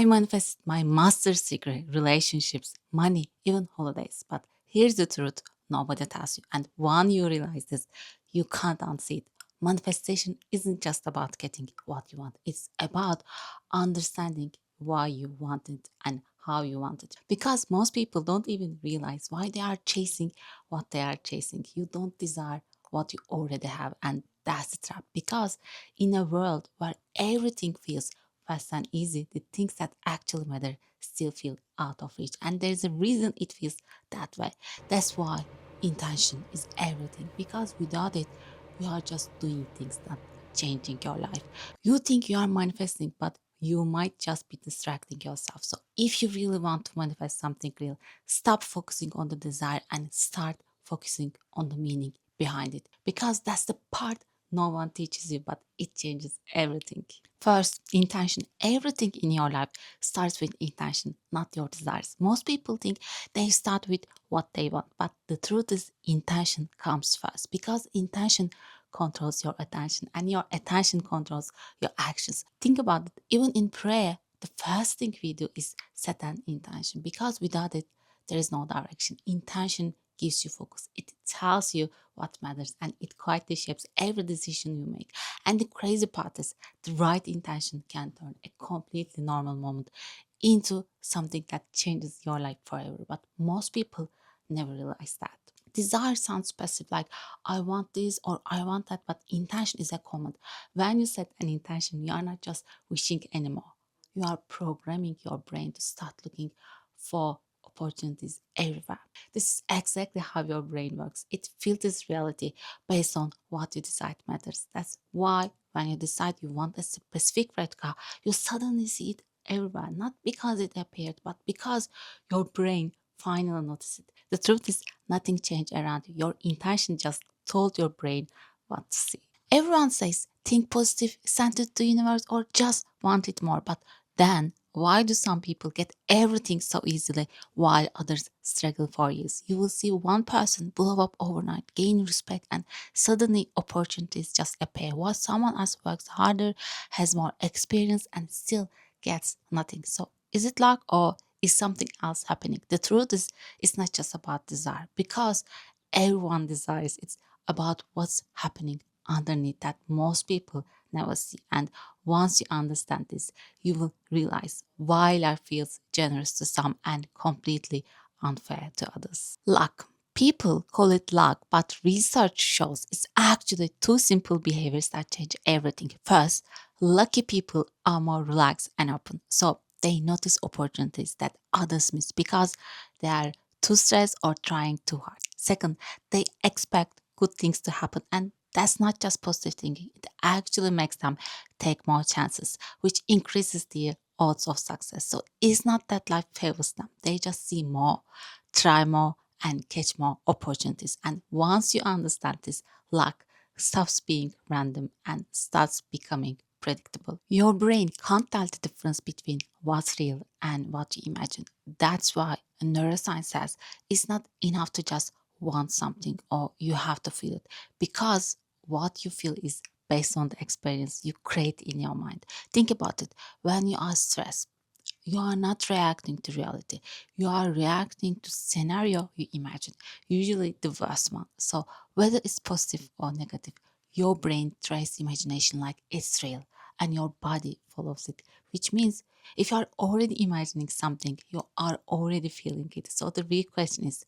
I manifest my master secret, relationships, money, even holidays. But here's the truth nobody tells you. And when you realize this, you can't unsee it. Manifestation isn't just about getting what you want, it's about understanding why you want it and how you want it. Because most people don't even realize why they are chasing what they are chasing. You don't desire what you already have, and that's the trap. Because in a world where everything feels fast and easy, the things that actually matter still feel out of reach. And there's a reason it feels that way. That's why intention is everything. Because without it, you are just doing things, not changing your life. You think you are manifesting, but you might just be distracting yourself. So if you really want to manifest something real, stop focusing on the desire and start focusing on the meaning behind it. Because that's the part no one teaches you, but it changes everything. First, intention. Everything in your life starts with intention, not your desires. Most people think they start with what they want, but the truth is, intention comes first because intention controls your attention and your attention controls your actions. Think about it, even in prayer, the first thing we do is set an intention because without it, there is no direction. Intention gives you focus, it tells you what matters, and it quietly shapes every decision you make. And the crazy part is, the right intention can turn a completely normal moment into something that changes your life forever. But most people never realize that. Desire sounds specific, like I want this or I want that, but intention is a command. When you set an intention, you are not just wishing anymore. You are programming your brain to start looking for opportunities everywhere. This is exactly how your brain works. It filters reality based on what you decide matters. That's why when you decide you want a specific red car, you suddenly see it everywhere, not because it appeared, but because your brain finally noticed it. The truth is, nothing changed around you. Your intention just told your brain what to see. Everyone says think positive, send it to the universe, or just want it more. But then why do some people get everything so easily while others struggle for years? You will see one person blow up overnight, gain respect, and suddenly opportunities just appear. While someone else works harder, has more experience, and still gets nothing. So is it luck or is something else happening? The truth is, it's not just about desire because everyone desires. It's about what's happening underneath that most people never see. And once you understand this, you will realize why life feels generous to some and completely unfair to others. Luck. People call it luck, but research shows it's actually two simple behaviors that change everything. First, lucky people are more relaxed and open, so they notice opportunities that others miss because they are too stressed or trying too hard. Second, they expect good things to happen, and that's not just positive thinking, it actually makes them take more chances, which increases their odds of success. So it's not that life favors them, they just see more, try more, and catch more opportunities. And once you understand this, luck stops being random and starts becoming predictable. Your brain can't tell the difference between what's real and what you imagine. That's why neuroscience says it's not enough to just want something or you have to feel it, because what you feel is based on the experience you create in your mind. Think about it. When you are stressed, you are not reacting to reality, you are reacting to scenario you imagine, usually the worst one. So whether it's positive or negative, your brain tries imagination like it's real and your body follows it, which means if you are already imagining something, you are already feeling it. So the real question is,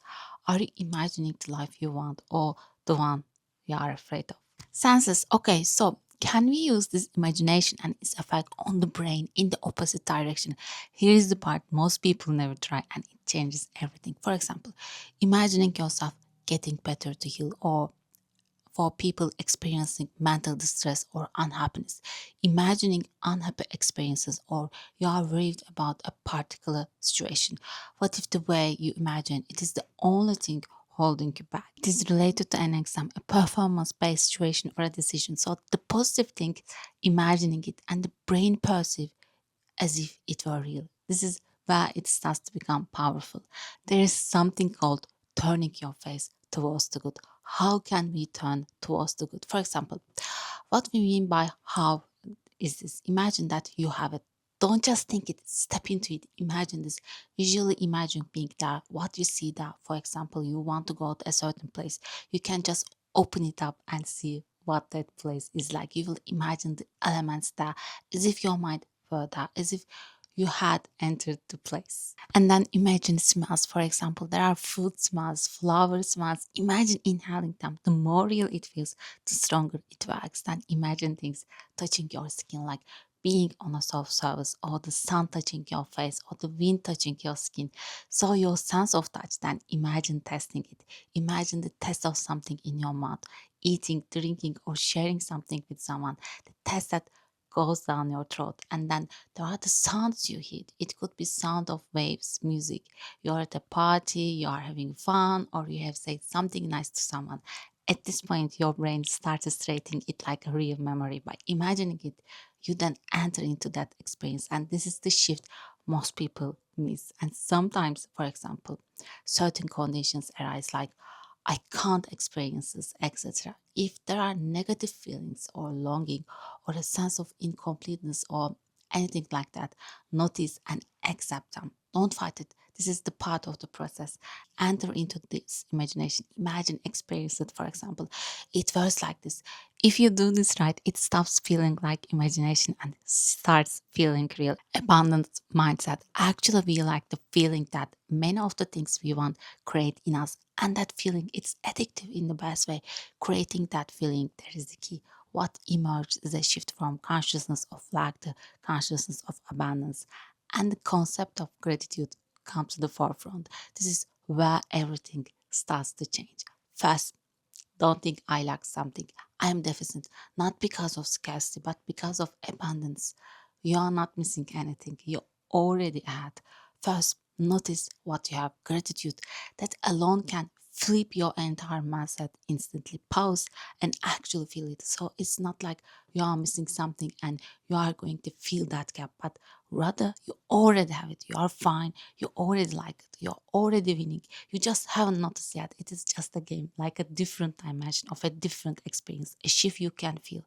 are you imagining the life you want or the one you are afraid of? Senses. Okay, so can we use this imagination and its effect on the brain in the opposite direction? Here is the part most people never try and it changes everything. For example, imagining yourself getting better to heal, or for people experiencing mental distress or unhappiness, imagining unhappy experiences, or you are worried about a particular situation. What if the way you imagine it is the only thing holding you back? It is related to an exam, a performance based situation, or a decision. So the positive thing, imagining it, and the brain perceive as if it were real. This is where it starts to become powerful. There is something called turning your face towards the good. How can we turn towards the good? For example, what we mean by how is this? Imagine that you have a Don't just think it, step into it. Imagine this. Visually imagine being there, what you see there. For example, you want to go to a certain place. You can just open it up and see what that place is like. You will imagine the elements there as if your mind were there, as if you had entered the place. And then imagine smells. For example, there are food smells, flower smells. Imagine inhaling them. The more real it feels, the stronger it works. Then imagine things touching your skin, like being on a soft surface, or the sun touching your face, or the wind touching your skin. So your sense of touch, then imagine testing it. Imagine the taste of something in your mouth, eating, drinking, or sharing something with someone. The taste that goes down your throat. And then there are the sounds you hear. It could be sound of waves, music. You're at a party, you are having fun, or you have said something nice to someone. At this point, your brain starts treating it like a real memory. By imagining it, you then enter into that experience. And this is the shift most people miss. And sometimes, for example, certain conditions arise, like I can't experience this, etc. If there are negative feelings or longing or a sense of incompleteness or anything like that, notice and accept them. Don't fight it. This is the part of the process. Enter into this imagination. Imagine, experience it. For example, it works like this. If you do this right, it stops feeling like imagination and starts feeling real. Abundant mindset actually be like the feeling that many of the things we want create in us. And that feeling, it's addictive in the best way. Creating that feeling, there is the key. What emerges is a shift from consciousness of lack to consciousness of abundance. And the concept of gratitude comes to the forefront. This is where everything starts to change. First, don't think I lack something. I am deficient, not because of scarcity, but because of abundance. You are not missing anything. You already had. First, notice what you have. Gratitude. That alone can flip your entire mindset instantly. Pause and actually feel it. So it's not like you are missing something and you are going to fill that gap, but rather you already have it. You are fine. You already like it. You're already winning. You just haven't noticed yet. It is just a game, like a different dimension of a different experience, a shift you can feel,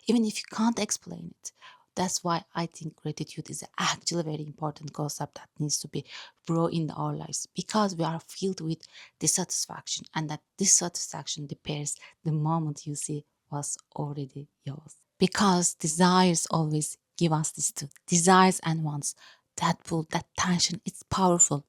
even if you can't explain it. That's why I think gratitude is actually a very important concept that needs to be brought in our lives, because we are filled with dissatisfaction, and that dissatisfaction disappears the moment you see what's already yours. Because desires always give us this too. Desires and wants, that pull, that tension, it's powerful.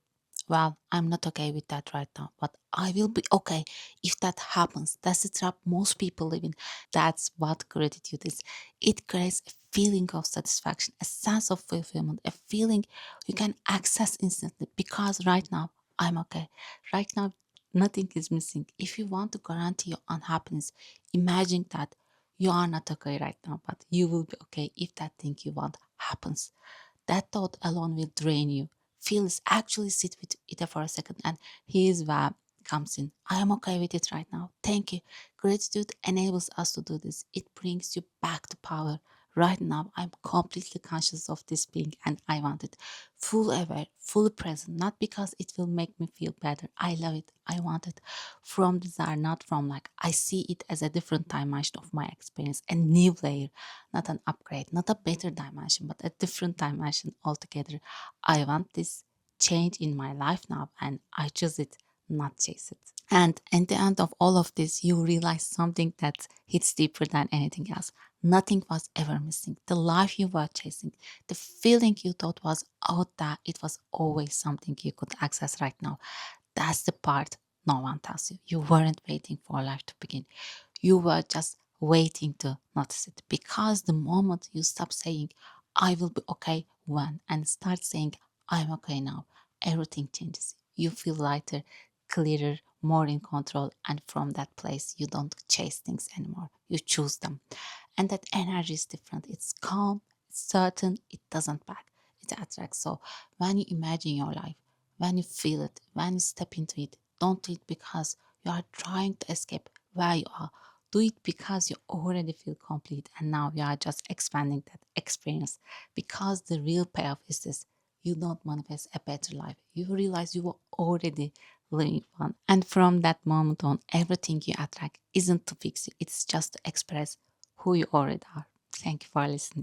Well, I'm not okay with that right now, but I will be okay if that happens. That's the trap most people live in. That's what gratitude is. It creates a feeling of satisfaction, a sense of fulfillment, a feeling you can access instantly, because right now I'm okay. Right now, nothing is missing. If you want to guarantee your unhappiness, imagine that you are not okay right now, but you will be okay if that thing you want happens. That thought alone will drain you. Feels actually sit with it for a second, and here's where comes in. I am okay with it right now. Thank you. Gratitude enables us to do this. It brings you back to power. Right now, I'm completely conscious of this being and I want it. Full aware, fully present, not because it will make me feel better. I love it. I want it. From desire, not from like. I see it as a different dimension of my experience, a new layer, not an upgrade, not a better dimension, but a different dimension altogether. I want this change in my life now, and I choose it, not chase it. And at the end of all of this, you realize something that hits deeper than anything else. Nothing was ever missing. The life you were chasing, the feeling you thought was out there, it was always something you could access right now. That's the part no one tells you. You weren't waiting for life to begin. You were just waiting to notice it, because the moment you stop saying, I will be okay when, and start saying, I'm okay now, everything changes. You feel lighter, clearer, more in control. And from that place, you don't chase things anymore. You choose them. And that energy is different. It's calm, it's certain, it doesn't back, it attracts. So when you imagine your life, when you feel it, when you step into it, don't do it because you are trying to escape where you are. Do it because you already feel complete and now you are just expanding that experience. Because the real payoff is this: you don't manifest a better life. You realize you were already living one. And from that moment on, everything you attract isn't to fix you, it's just to express who you already are. Thank you for listening.